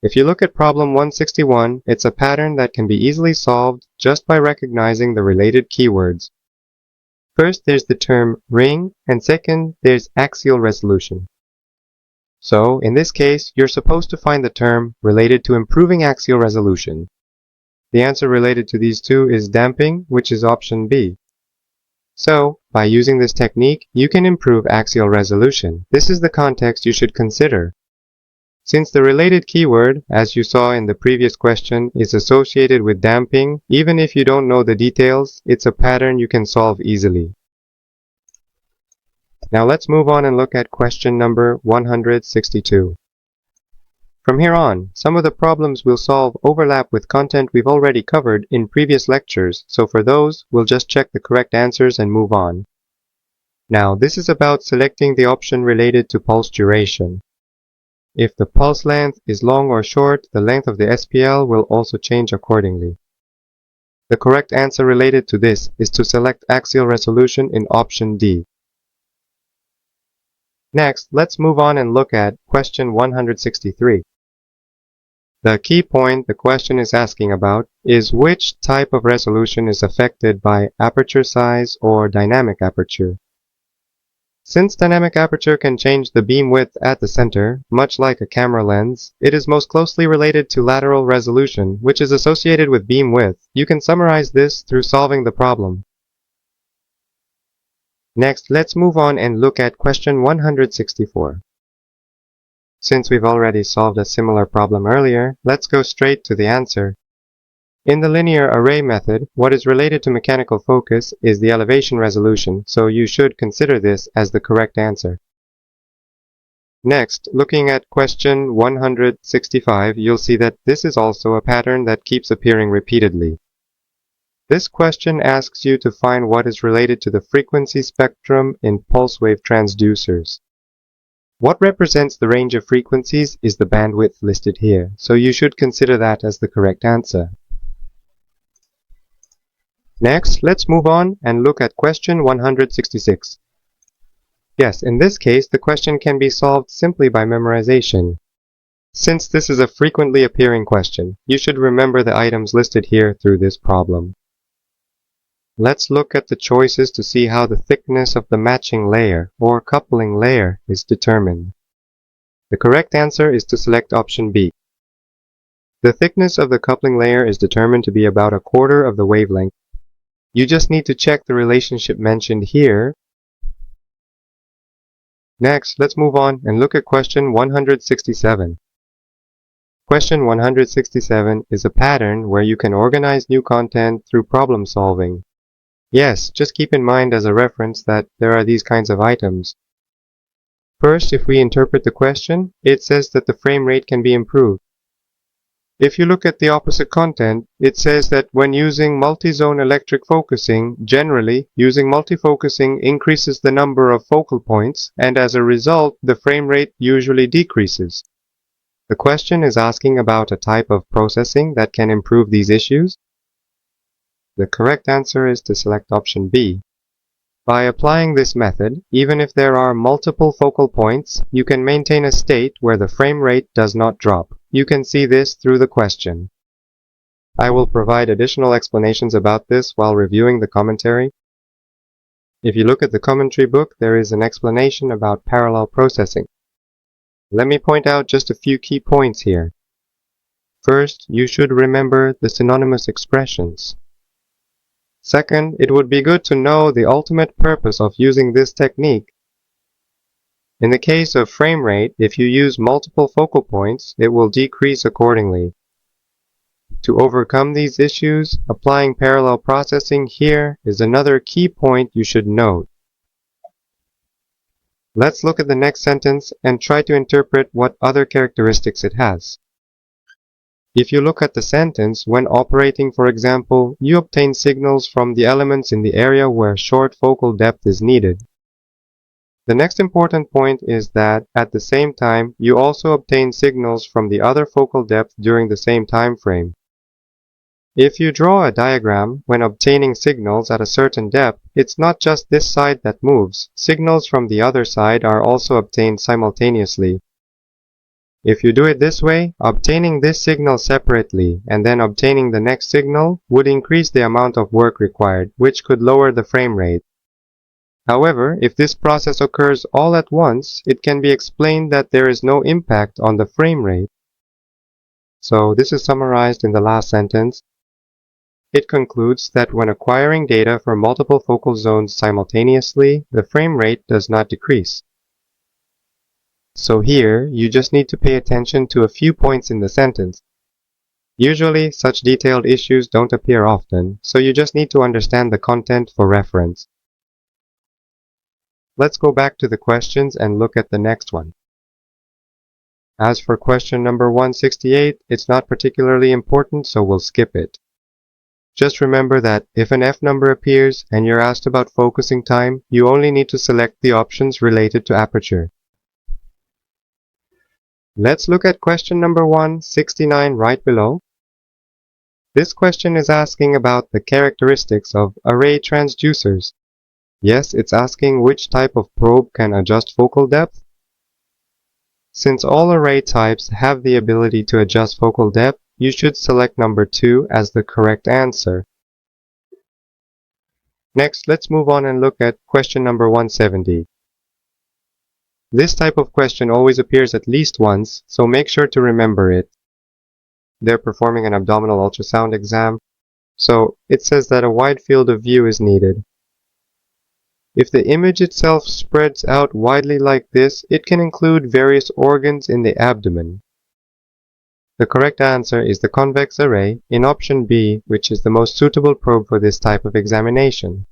If you look at problem 161, it's a pattern that can be easily solved just by recognizing the related keywords. First, there's the term ring, and second, there's axial resolution. So, in this case, you're supposed to find the term related to improving axial resolution. The answer related to these two is damping, which is option B. So, by using this technique, you can improve axial resolution. This is the context you should consider. Since the related keyword, as you saw in the previous question, is associated with damping, even if you don't know the details, it's a pattern you can solve easily. Now let's move on and look at question number 162. From here on, some of the problems we'll solve overlap with content we've already covered in previous lectures, so for those, we'll just check the correct answers and move on. Now, this is about selecting the option related to pulse duration. If the pulse length is long or short, the length of the SPL will also change accordingly. The correct answer related to this is to select axial resolution in option D. Next, let's move on and look at question 163. The key point the question is asking about is which type of resolution is affected by aperture size or dynamic aperture. Since dynamic aperture can change the beam width at the center, much like a camera lens, it is most closely related to lateral resolution, which is associated with beam width. You can summarize this through solving the problem. Next, let's move on and look at question 164. Since we've already solved a similar problem earlier, let's go straight to the answer. In the linear array method, what is related to mechanical focus is the elevation resolution, so you should consider this as the correct answer. Next, looking at question 165, you'll see that this is also a pattern that keeps appearing repeatedly. This question asks you to find what is related to the frequency spectrum in pulse wave transducers. What represents the range of frequencies is the bandwidth listed here, so you should consider that as the correct answer. Next, let's move on and look at question 166. Yes, in this case, the question can be solved simply by memorization. Since this is a frequently appearing question, you should remember the items listed here through this problem. Let's look at the choices to see how the thickness of the matching layer or coupling layer is determined. The correct answer is to select option B. The thickness of the coupling layer is determined to be about 1/4 of the wavelength. You just need to check the relationship mentioned here. Next, let's move on and look at question 167. Question 167 is a pattern where you can organize new content through problem solving. Yes, just keep in mind as a reference that there are these kinds of items. First, if we interpret the question, it says that the frame rate can be improved. If you look at the opposite content, it says that when using multi-zone electric focusing, generally, using multifocusing increases the number of focal points, and as a result, the frame rate usually decreases. The question is asking about a type of processing that can improve these issues. The correct answer is to select option B. By applying this method, even if there are multiple focal points, you can maintain a state where the frame rate does not drop. You can see this through the question. I will provide additional explanations about this while reviewing the commentary. If you look at the commentary book, there is an explanation about parallel processing. Let me point out just a few key points here. First, you should remember the synonymous expressions. Second, it would be good to know the ultimate purpose of using this technique. In the case of frame rate, if you use multiple focal points, it will decrease accordingly. To overcome these issues, applying parallel processing here is another key point you should note. Let's look at the next sentence and try to interpret what other characteristics it has. If you look at the sentence, when operating, for example, you obtain signals from the elements in the area where short focal depth is needed. The next important point is that, at the same time, you also obtain signals from the other focal depth during the same time frame. If you draw a diagram when obtaining signals at a certain depth, it's not just this side that moves. Signals from the other side are also obtained simultaneously. If you do it this way, obtaining this signal separately and then obtaining the next signal would increase the amount of work required, which could lower the frame rate. However, if this process occurs all at once, it can be explained that there is no impact on the frame rate. So this is summarized in the last sentence. It concludes that when acquiring data for multiple focal zones simultaneously, the frame rate does not decrease. So here, you just need to pay attention to a few points in the sentence. Usually, such detailed issues don't appear often, so you just need to understand the content for reference. Let's go back to the questions and look at the next one. As for question number 168, it's not particularly important, so we'll skip it. Just remember that if an F number appears and you're asked about focusing time, you only need to select the options related to aperture. Let's look at question number 169 right below. This question is asking about the characteristics of array transducers. Yes, it's asking which type of probe can adjust focal depth. Since all array types have the ability to adjust focal depth, you should select number 2 as the correct answer. Next, let's move on and look at question number 170. This type of question always appears at least once, so make sure to remember it. They're performing an abdominal ultrasound exam, so it says that a wide field of view is needed. If the image itself spreads out widely like this, it can include various organs in the abdomen. The correct answer is the convex array in option B, which is the most suitable probe for this type of examination.